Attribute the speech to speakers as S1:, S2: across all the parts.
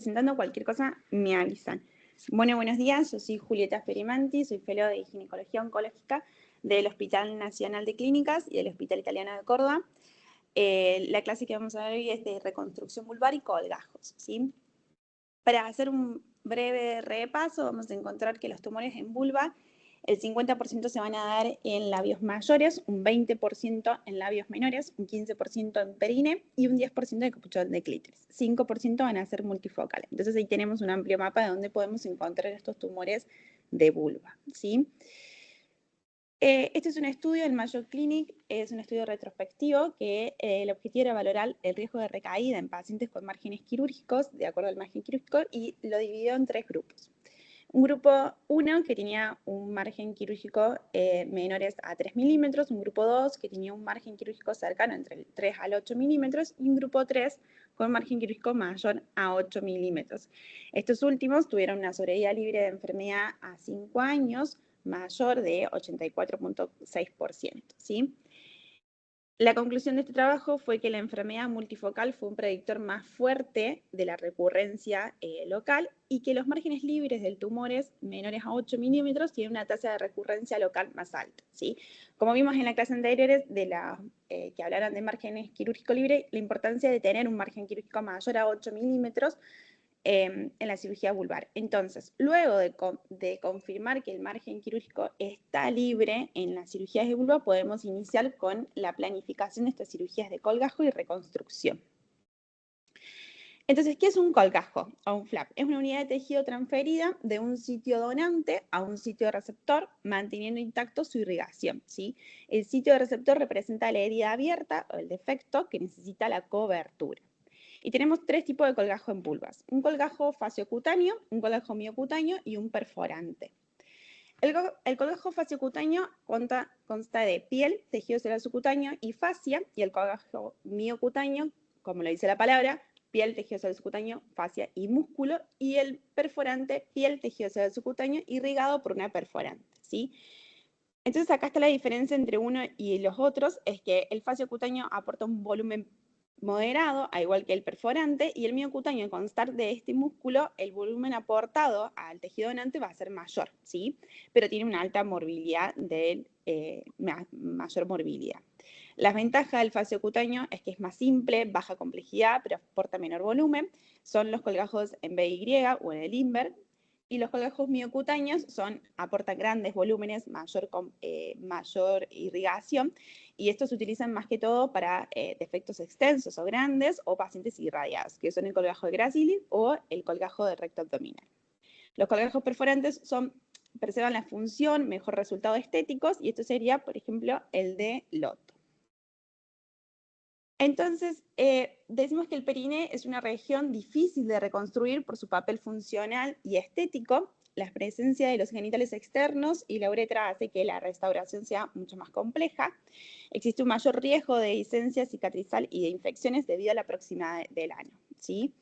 S1: presentando, cualquier cosa me avisan. Bueno, buenos días, yo soy Julieta Ferimanti, soy fellow de ginecología oncológica del Hospital Nacional de Clínicas y del Hospital Italiano de Córdoba. La clase que vamos a ver hoy es de reconstrucción vulvar y colgajos, ¿sí? Para hacer un breve repaso, vamos a encontrar que los tumores en vulva, el 50% se van a dar en labios mayores, un 20% en labios menores, un 15% en perine y un 10% de capuchón de clítoris. 5% van a ser multifocales. Entonces ahí tenemos un amplio mapa de donde podemos encontrar estos tumores de vulva, ¿sí? Este es un estudio del Mayo Clinic, es un estudio retrospectivo que el objetivo era valorar el riesgo de recaída en pacientes con márgenes quirúrgicos, de acuerdo al margen quirúrgico, y lo dividió en 3 grupos. Un grupo 1 que tenía un margen quirúrgico menores a 3 milímetros, un grupo 2 que tenía un margen quirúrgico cercano entre el 3 al 8 milímetros y un grupo 3 con margen quirúrgico mayor a 8 milímetros. Estos últimos tuvieron una sobrevida libre de enfermedad a 5 años, mayor de 84.6%, ¿sí? La conclusión de este trabajo fue que la enfermedad multifocal fue un predictor más fuerte de la recurrencia local y que los márgenes libres del tumores menores a 8 milímetros tienen una tasa de recurrencia local más alta, ¿sí? Como vimos en la clase anterior que hablaron de márgenes quirúrgico libre, la importancia de tener un margen quirúrgico mayor a 8 milímetros en la cirugía vulvar. Entonces, luego de confirmar que el margen quirúrgico está libre en las cirugías de vulva, podemos iniciar con la planificación de estas cirugías de colgajo y reconstrucción. Entonces, ¿qué es un colgajo o un flap? Es una unidad de tejido transferida de un sitio donante a un sitio receptor, manteniendo intacto su irrigación, ¿sí? El sitio de receptor representa la herida abierta o el defecto que necesita la cobertura. Y tenemos 3 tipos de colgajo en vulvas. Un colgajo faciocutáneo, un colgajo miocutáneo y un perforante. El colgajo faciocutáneo consta de piel, tejido celular subcutáneo y fascia, y el colgajo miocutáneo, como lo dice la palabra, piel, tejido celular subcutáneo, fascia y músculo, y el perforante, piel, tejido celular subcutáneo, irrigado por una perforante, ¿sí? Entonces acá está la diferencia entre uno y los otros, es que el faciocutáneo aporta un volumen moderado, al igual que el perforante, y el miocutáneo, al constar de este músculo, el volumen aportado al tejido donante va a ser mayor, ¿sí? Pero tiene una alta morbilidad, mayor morbilidad. Las ventajas del faciocutáneo es que es más simple, baja complejidad, pero aporta menor volumen. Son los colgajos en BY o en el Lindbergh. Y los colgajos miocutáneos aportan grandes volúmenes, mayor irrigación, y estos se utilizan más que todo para defectos extensos o grandes o pacientes irradiados, que son el colgajo de Gracili o el colgajo de recto abdominal. Los colgajos perforantes preservan la función, mejor resultado estéticos, y esto sería, por ejemplo, el de Loto. Entonces, decimos que el periné es una región difícil de reconstruir por su papel funcional y estético. La presencia de los genitales externos y la uretra hace que la restauración sea mucho más compleja. Existe un mayor riesgo de disencia cicatrizal y de infecciones debido a la proximidad del ano, ¿sí?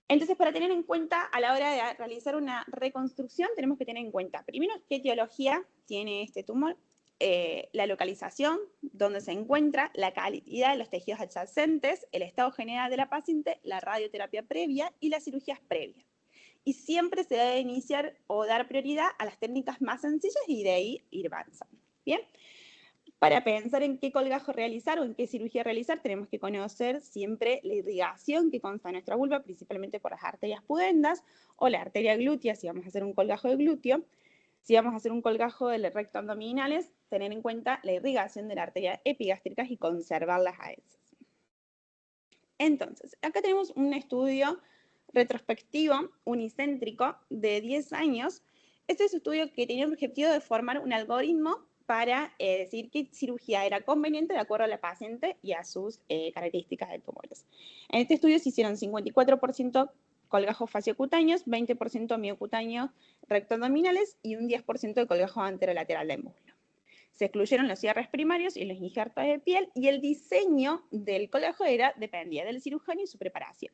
S1: Entonces, para tener en cuenta a la hora de realizar una reconstrucción, tenemos que tener en cuenta, primero, qué etiología tiene este tumor, la localización, dónde se encuentra, la calidad de los tejidos adyacentes, el estado general de la paciente, la radioterapia previa y las cirugías previas. Y siempre se debe iniciar o dar prioridad a las técnicas más sencillas y de ahí ir avanzando. Bien. Para pensar en qué colgajo realizar o en qué cirugía realizar, tenemos que conocer siempre la irrigación que consta en nuestra vulva, principalmente por las arterias pudendas o la arteria glútea, si vamos a hacer un colgajo de glúteo. Si vamos a hacer un colgajo de recto abdominales, tener en cuenta la irrigación de la arteria epigástrica y conservarlas a esas. Entonces, acá tenemos un estudio retrospectivo unicéntrico de 10 años. Este es un estudio que tenía el objetivo de formar un algoritmo para decir qué cirugía era conveniente de acuerdo a la paciente y a sus características de tumores. En este estudio se hicieron 54% colgajos fasciocutáneos, 20% miocutáneos rectoabdominales y un 10% de colgajo anterolateral del muslo. Se excluyeron los cierres primarios y los injertos de piel, y el diseño del colgajo dependía del cirujano y su preparación.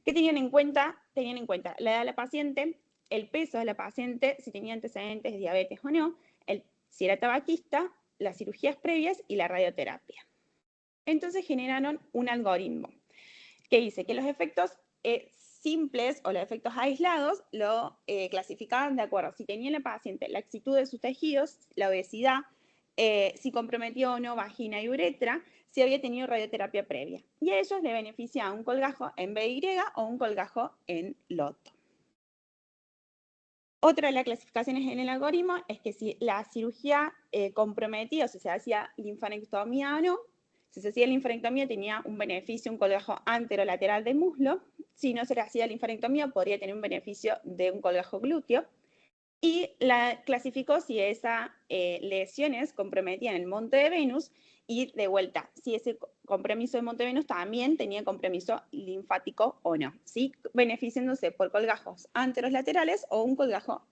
S1: ¿Qué tenían en cuenta? Tenían en cuenta la edad de la paciente, el peso de la paciente, si tenía antecedentes de diabetes o no, si era tabaquista, las cirugías previas y la radioterapia. Entonces generaron un algoritmo que dice que los efectos simples o los defectos aislados lo clasificaban de acuerdo si tenía la paciente la laxitud de sus tejidos, la obesidad, si comprometió o no vagina y uretra, si había tenido radioterapia previa. Y a ellos le beneficia un colgajo en BY o un colgajo en loto. Otra de las clasificaciones en el algoritmo es que si la cirugía comprometía, o si se hacía linfanectomía o no, si se hacía linfanectomía tenía un beneficio, un colgajo anterolateral del muslo. Si no se le hacía linfanectomía podría tener un beneficio de un colgajo glúteo. Y la clasificó si esas lesiones comprometían el monte de Venus y de vuelta, si ese compromiso de monte de Venus también tenía compromiso linfático o no, ¿sí? Beneficiándose por colgajos anterolaterales o un colgajo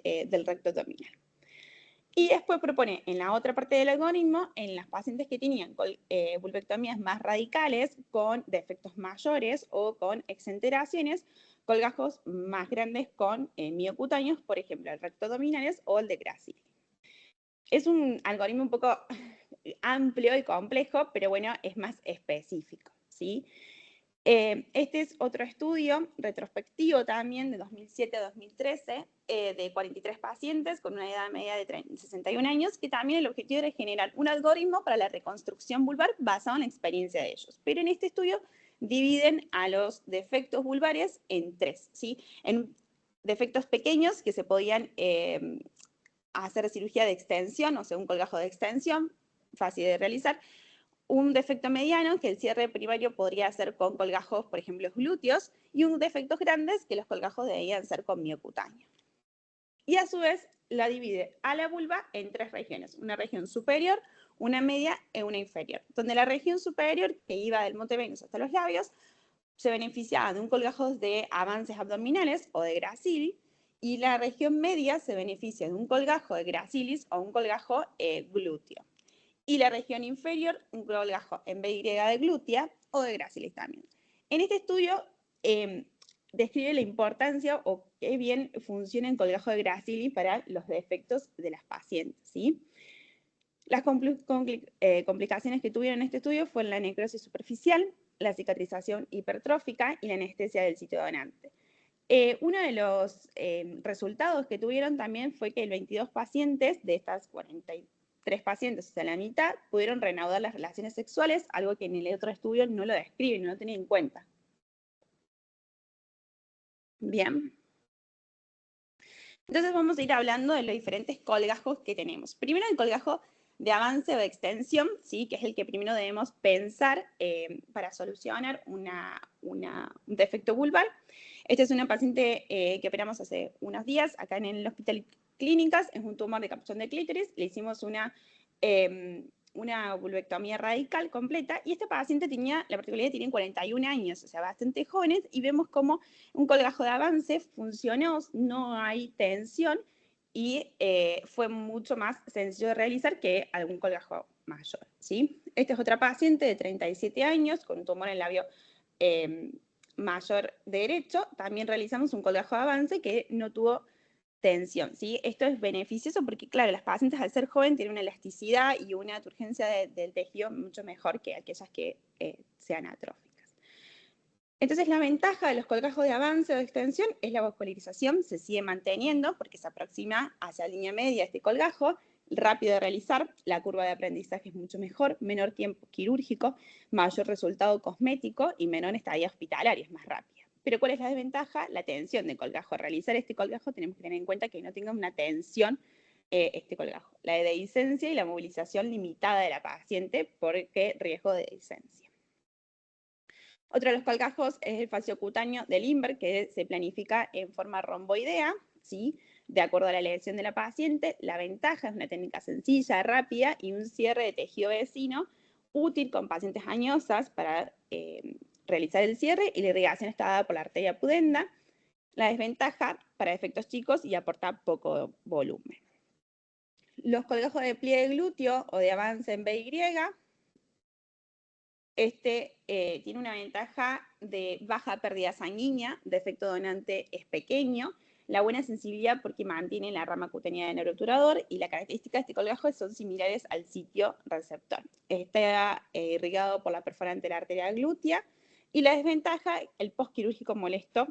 S1: del recto abdominal. Y después propone en la otra parte del algoritmo, en las pacientes que tenían vulvectomías más radicales, con defectos mayores o con exenteraciones, colgajos más grandes con miocutáneos, por ejemplo, el recto abdominales o el de Gracili. Es un algoritmo un poco amplio y complejo, pero bueno, es más específico, ¿sí? Este es otro estudio retrospectivo también de 2007 a 2013 de 43 pacientes con una edad media de 61 años, que también el objetivo era generar un algoritmo para la reconstrucción vulvar basado en la experiencia de ellos. Pero en este estudio dividen a los defectos vulvares en tres, ¿sí? En defectos pequeños que se podían hacer cirugía de extensión, o sea, un colgajo de extensión, fácil de realizar. Un defecto mediano, que el cierre primario podría ser con colgajos, por ejemplo, glúteos, y un defectos grandes, que los colgajos debían ser con miocutáneo. Y a su vez la divide a la vulva en tres regiones, una región superior, una media y una inferior, donde la región superior, que iba del monte Venus hasta los labios, se beneficiaba de un colgajo de avances abdominales o de Gracili, y la región media se beneficia de un colgajo de Gracilis o un colgajo glúteo. Y la región inferior, un colgajo en BY de glútea o de Gracilis también. En este estudio describe la importancia o qué bien funciona el colgajo de Gracilis para los defectos de las pacientes, ¿sí? Las complicaciones que tuvieron en este estudio fueron la necrosis superficial, la cicatrización hipertrófica y la anestesia del sitio donante. Uno de los resultados que tuvieron también fue que el 22 pacientes de estas 43 pacientes, o sea, la mitad, pudieron reanudar las relaciones sexuales, algo que en el otro estudio no lo describe, no lo tenía en cuenta. Bien. Entonces vamos a ir hablando de los diferentes colgajos que tenemos. Primero el colgajo de avance o de extensión, ¿sí? Que es el que primero debemos pensar para solucionar un defecto vulvar. Esta es una paciente que operamos hace unos días acá en el Hospital Clínicas, es un tumor de captación de clítoris, le hicimos una vulvectomía radical completa, y esta paciente tenía la particularidad de que tiene 41 años, o sea, bastante jóvenes, y vemos como un colgajo de avance funcionó, no hay tensión, y fue mucho más sencillo de realizar que algún colgajo mayor, ¿sí? Esta es otra paciente de 37 años con un tumor en el labio mayor derecho. También realizamos un colgajo de avance que no tuvo tensión, ¿sí? Esto es beneficioso porque, claro, las pacientes al ser joven tienen una elasticidad y una turgencia del tejido mucho mejor que aquellas que sean atróficas. Entonces, la ventaja de los colgajos de avance o de extensión es la vascularización, se sigue manteniendo porque se aproxima hacia la línea media este colgajo, rápido de realizar, la curva de aprendizaje es mucho mejor, menor tiempo quirúrgico, mayor resultado cosmético y menor estadía hospitalaria, es más rápida. Pero ¿cuál es la desventaja? La tensión del colgajo. Al realizar este colgajo tenemos que tener en cuenta que no tenga una tensión este colgajo. La dehiscencia y la movilización limitada de la paciente porque riesgo de dehiscencia. Otro de los colgajos es el fasciocutáneo de Lindbergh, que se planifica en forma romboidea, ¿sí? De acuerdo a la elección de la paciente. La ventaja es una técnica sencilla, rápida y un cierre de tejido vecino útil con pacientes añosas para realizar el cierre, y la irrigación está dada por la arteria pudenda. La desventaja para efectos chicos y aporta poco volumen. Los colgajos de pliegue glúteo o de avance en BY, tiene una ventaja de baja pérdida sanguínea, de efecto donante es pequeño, la buena sensibilidad porque mantiene la rama cutánea del neuroobturador, y la característica de este colgajo son similares al sitio receptor. Está irrigado por la perforante de la arteria glútea, Y la desventaja, el postquirúrgico molesto,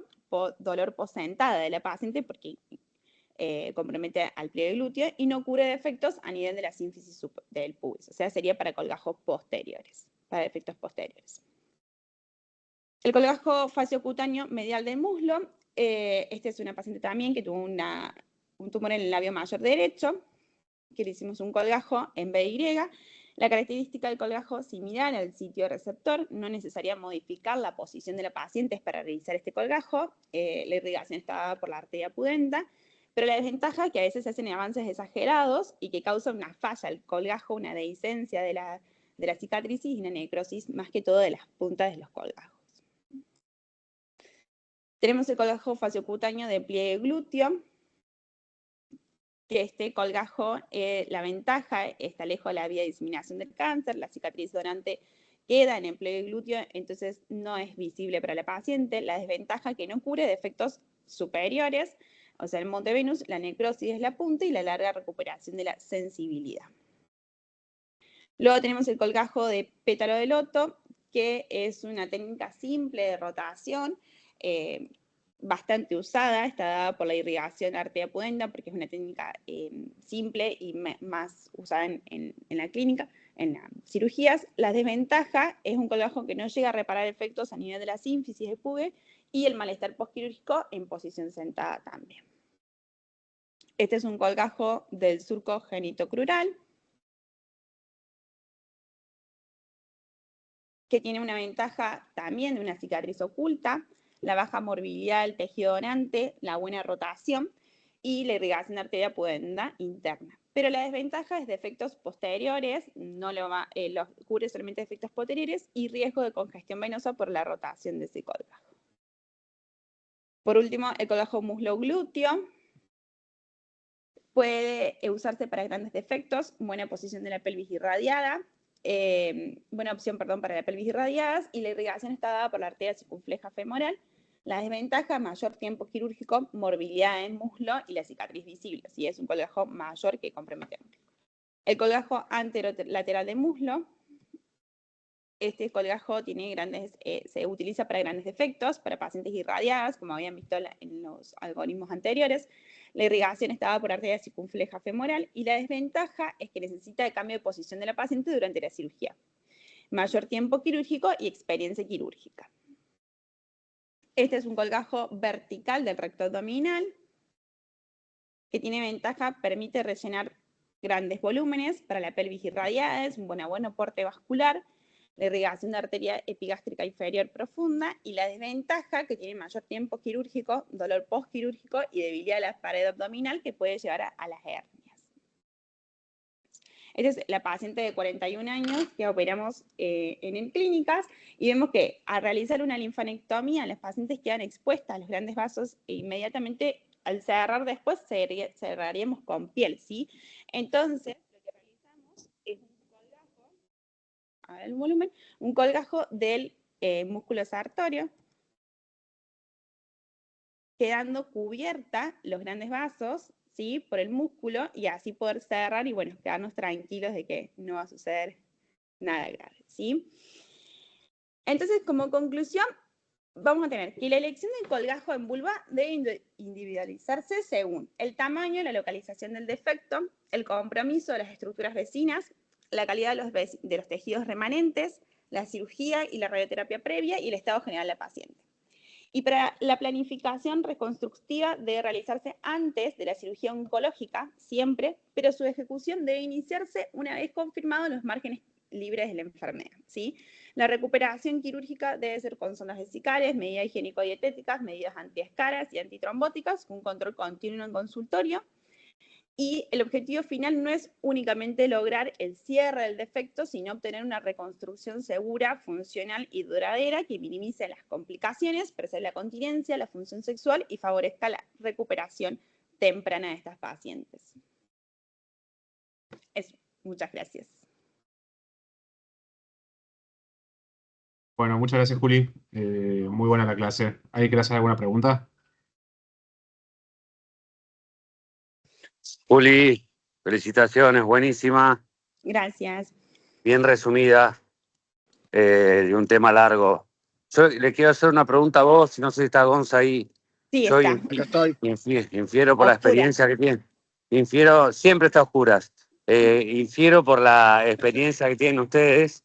S1: dolor post-sentada de la paciente, porque compromete al pliegue glúteo y no cubre defectos a nivel de la sínfisis del pubis, o sea, sería para colgajos posteriores, para defectos posteriores. El colgajo faciocutáneo medial del muslo, esta es una paciente también que tuvo un tumor en el labio mayor derecho, que le hicimos un colgajo en BY. La característica del colgajo similar al sitio receptor, no necesaria modificar la posición de la paciente para realizar este colgajo, la irrigación está dada por la arteria pudenda, pero la desventaja es que a veces se hacen avances exagerados y que causa una falla el colgajo, una dehiscencia de la cicatriz y una necrosis más que todo de las puntas de los colgajos. Tenemos el colgajo faciocutáneo de pliegue glúteo, que este colgajo, la ventaja está lejos de la vía de diseminación del cáncer, la cicatriz donante queda en el pliegue glúteo, entonces no es visible para la paciente. La desventaja que no cubre defectos superiores, o sea, el monte Venus, la necrosis es la punta y la larga recuperación de la sensibilidad. Luego tenemos el colgajo de pétalo de loto, que es una técnica simple de rotación, bastante usada, está dada por la irrigación arteria pudenda, porque es una técnica simple y más usada en la clínica, en las cirugías. La desventaja es un colgajo que no llega a reparar efectos a nivel de la sínfisis de pube y el malestar postquirúrgico en posición sentada también. Este es un colgajo del surco genitocrural, que tiene una ventaja también de una cicatriz oculta, la baja morbilidad del tejido donante, la buena rotación y la irrigación de arteria pudenda interna. Pero la desventaja es de efectos posteriores, no los cubre solamente efectos posteriores y riesgo de congestión venosa por la rotación de ese colgajo. Por último, el colgajo muslo-glúteo puede usarse para grandes defectos, buena posición de la pelvis irradiada, buena opción, perdón, para la pelvis irradiadas, y la irrigación está dada por la arteria circunfleja femoral. La desventaja, mayor tiempo quirúrgico, morbilidad en muslo y la cicatriz visible, si es un colgajo mayor que compromete. El colgajo anterolateral de muslo, este colgajo tiene se utiliza para grandes defectos, para pacientes irradiadas, como habían visto en los algoritmos anteriores. La irrigación está dada por arteria circunfleja femoral y la desventaja es que necesita el cambio de posición de la paciente durante la cirugía. Mayor tiempo quirúrgico y experiencia quirúrgica. Este es un colgajo vertical del recto abdominal que tiene ventaja, permite rellenar grandes volúmenes para la pelvis irradiada, es un buen aporte vascular, la irrigación de arteria epigástrica inferior profunda y la desventaja que tiene mayor tiempo quirúrgico, dolor postquirúrgico y debilidad de la pared abdominal que puede llevar a las hernias. Esta es la paciente de 41 años que operamos en clínicas y vemos que al realizar una linfanectomía las pacientes quedan expuestas a los grandes vasos e inmediatamente al cerrar después cerraríamos con piel, ¿sí? Entonces, lo que realizamos es un colgajo del músculo sartorio, quedando cubierta los grandes vasos, ¿sí? Por el músculo y así poder cerrar y, bueno, quedarnos tranquilos de que no va a suceder nada grave, ¿sí? Entonces, como conclusión, vamos a tener que la elección del colgajo en vulva debe individualizarse según el tamaño, la localización del defecto, el compromiso de las estructuras vecinas, la calidad de los tejidos remanentes, la cirugía y la radioterapia previa y el estado general de la paciente. Y para la planificación reconstructiva debe realizarse antes de la cirugía oncológica, siempre, pero su ejecución debe iniciarse una vez confirmados los márgenes libres de la enfermedad, ¿sí? La recuperación quirúrgica debe ser con sondas vesicales, medidas higiénico-dietéticas, medidas antiescaras y antitrombóticas, un control continuo en consultorio. Y el objetivo final no es únicamente lograr el cierre del defecto, sino obtener una reconstrucción segura, funcional y duradera que minimice las complicaciones, preserve la continencia, la función sexual y favorezca la recuperación temprana de estas pacientes. Eso. Muchas gracias.
S2: Bueno, muchas gracias, Juli. Muy buena la clase. ¿Hay que hacer alguna pregunta?
S3: Juli, felicitaciones, buenísima.
S1: Gracias.
S3: Bien resumida, de un tema largo. Yo le quiero hacer una pregunta a vos, si no sé si está Gonza ahí.
S1: Sí,
S3: Yo
S1: está.
S4: Acá estoy.
S3: infiero por la
S1: Oscura.
S3: experiencia que tiene. Infiero, siempre está a oscuras. Infiero por la experiencia que tienen ustedes,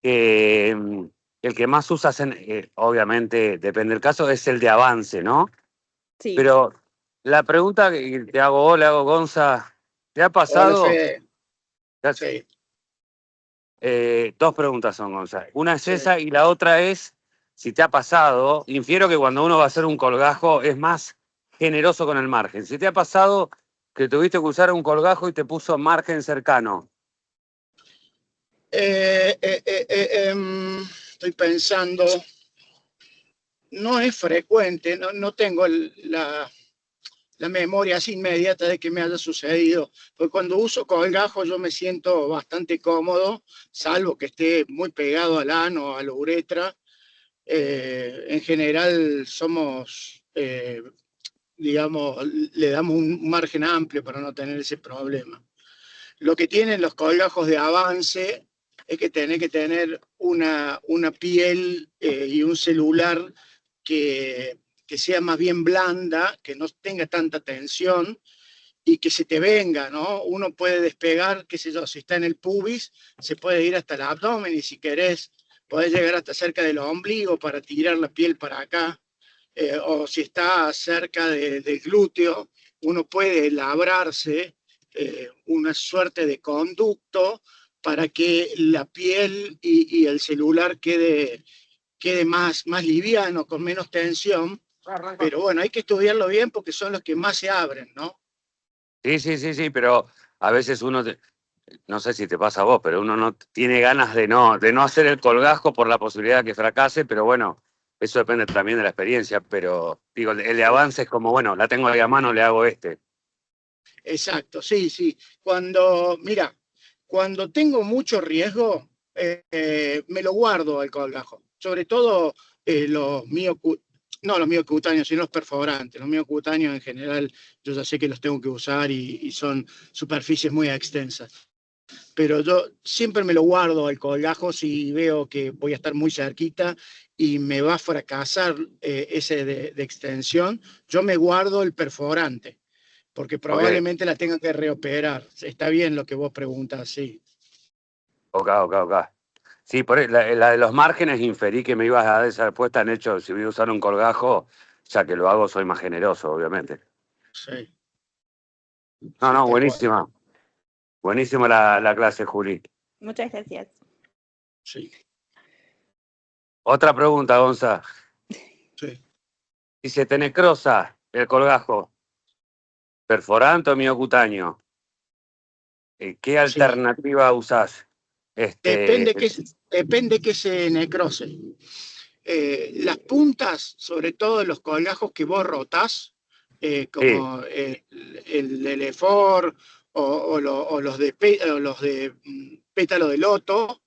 S3: que el que más usas, obviamente, depende del caso, es el de avance, ¿no?
S1: Sí.
S3: Pero la pregunta que te hago vos, le hago Gonza, ¿te ha
S4: Hola,
S3: pasado?
S4: Fede. Sí,
S3: Dos preguntas son, Gonza. Una es
S4: sí.
S3: esa y la otra es si te ha pasado. Infiero que cuando uno va a hacer un colgajo es más generoso con el margen. Si te ha pasado que tuviste que usar un colgajo y te puso margen cercano.
S4: Estoy pensando, no es frecuente, no tengo la memoria así inmediata de que me haya sucedido, porque cuando uso colgajo yo me siento bastante cómodo, salvo que esté muy pegado al ano, a la uretra. En general somos, digamos, le damos un margen amplio para no tener ese problema. Lo que tienen los colgajos de avance es que tenés que tener una piel y un celular que sea más bien blanda, que no tenga tanta tensión y que se te venga, ¿no? Uno puede despegar, qué sé yo, si está en el pubis, se puede ir hasta el abdomen y si querés, podés llegar hasta cerca del ombligo para tirar la piel para acá. O si está cerca del glúteo, uno puede labrarse una suerte de conducto para que la piel y el celular quede más liviano, con menos tensión. Pero bueno, hay que estudiarlo bien porque son los que más se abren, ¿no?
S3: Sí, pero a veces uno, no sé si te pasa a vos, pero uno no tiene ganas de no hacer el colgajo por la posibilidad de que fracase, pero bueno, eso depende también de la experiencia, pero digo, el de avance es como, bueno, la tengo ahí a mano, le hago este.
S4: Exacto, sí. Mira, cuando tengo mucho riesgo, me lo guardo al colgajo. Sobre todo los no los miocutáneos, sino los perforantes. Los miocutáneos en general, yo ya sé que los tengo que usar y son superficies muy extensas. Pero yo siempre me lo guardo al colgajo si veo que voy a estar muy cerquita y me va a fracasar ese de extensión. Yo me guardo el perforante porque
S3: Ok,
S4: probablemente la tenga que reoperar. Está bien lo que vos preguntas, sí.
S3: ok. Sí, la de los márgenes inferí que me ibas a dar esa respuesta. En hecho, si voy a usar un colgajo, ya que lo hago, soy más generoso, obviamente.
S4: Sí, sí,
S3: No,
S4: tal cual.
S3: buenísima. Buenísima la clase, Juli.
S1: Muchas gracias.
S4: Sí,
S3: Otra pregunta, Gonza.
S4: sí.
S3: Si se te necrosa el colgajo, perforante o miocutáneo, ¿qué
S4: Sí.
S3: alternativa usás?
S4: Depende que se necrose. Las puntas, sobre todo de los colgajos que vos rotás,
S3: Sí,
S4: como el de Lefort o los de pétalo de loto,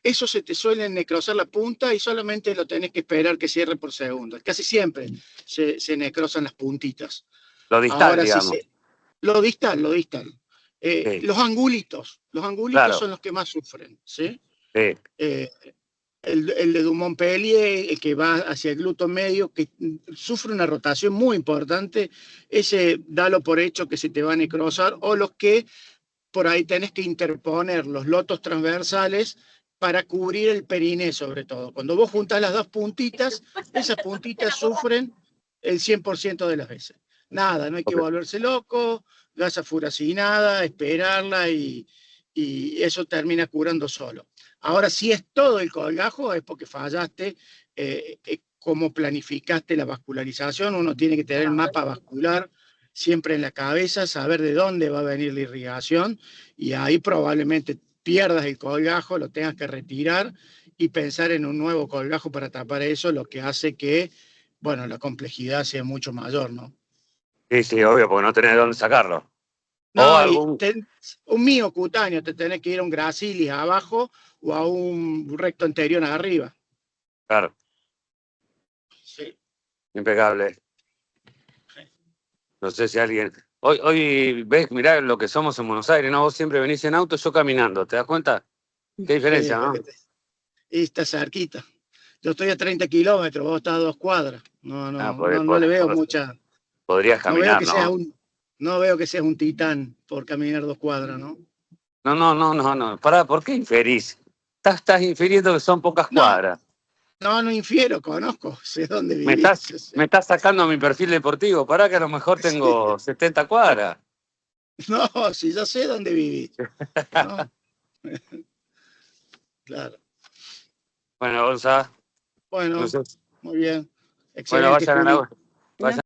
S4: eso se te suele necrosar la punta y solamente lo tenés que esperar que cierre por segundo. Casi siempre se necrosan las puntitas.
S3: lo distal,
S4: Ahora,
S3: digamos.
S4: lo distal.
S3: Sí,
S4: Los angulitos
S3: claro,
S4: son los que más sufren, ¿sí?
S3: sí.
S4: Eh, el de Dumont-Pellier, el que va hacia el glúteo medio, que sufre una rotación muy importante, ese dalo por hecho que se te va a necrosar, o los que por ahí tenés que interponer los lotos transversales para cubrir el periné sobre todo. Cuando vos juntás las dos puntitas, esas puntitas sufren el 100% de las veces. Nada, no hay que
S3: Ok.
S4: volverse loco, gasa furacinada, esperarla y eso termina curando solo. Ahora, si es todo el colgajo, es porque fallaste cómo planificaste la vascularización. Uno tiene que tener el mapa vascular siempre en la cabeza, saber de dónde va a venir la irrigación y ahí probablemente pierdas el colgajo, lo tengas que retirar y pensar en un nuevo colgajo para tapar eso, lo que hace que, bueno, la complejidad sea mucho mayor, ¿no?
S3: Sí, obvio, porque no tenés de dónde sacarlo. O
S4: No, y
S3: algún,
S4: un miocutáneo, te tenés que ir a un gracilis abajo o a un recto anterior arriba.
S3: claro,
S4: Sí.
S3: impecable. No sé si alguien. Hoy ves, mirá lo que somos en Buenos Aires, ¿no? Vos siempre venís en auto, yo caminando, ¿te das cuenta? Qué diferencia,
S4: Sí,
S3: ¿no?
S4: y está cerquita. yo estoy a 30 kilómetros, vos estás a 2 cuadras. No le veo mucha.
S3: Podrías caminar, ¿no?
S4: No veo que seas un titán por caminar 2 cuadras, ¿no?
S3: No. Pará, ¿por qué inferís? Estás infiriendo que son pocas cuadras.
S4: No infiero, conozco, sé dónde
S3: Me
S4: vivís.
S3: estás sacando mi perfil deportivo. Pará que a lo mejor tengo 70 cuadras.
S4: No, si yo sé dónde vivís. No. Claro.
S3: Bueno, Gonza.
S4: Bueno,
S3: No sé.
S4: muy bien.
S3: Bueno,
S4: Excelente,
S3: vayan a
S4: Juli.
S3: la...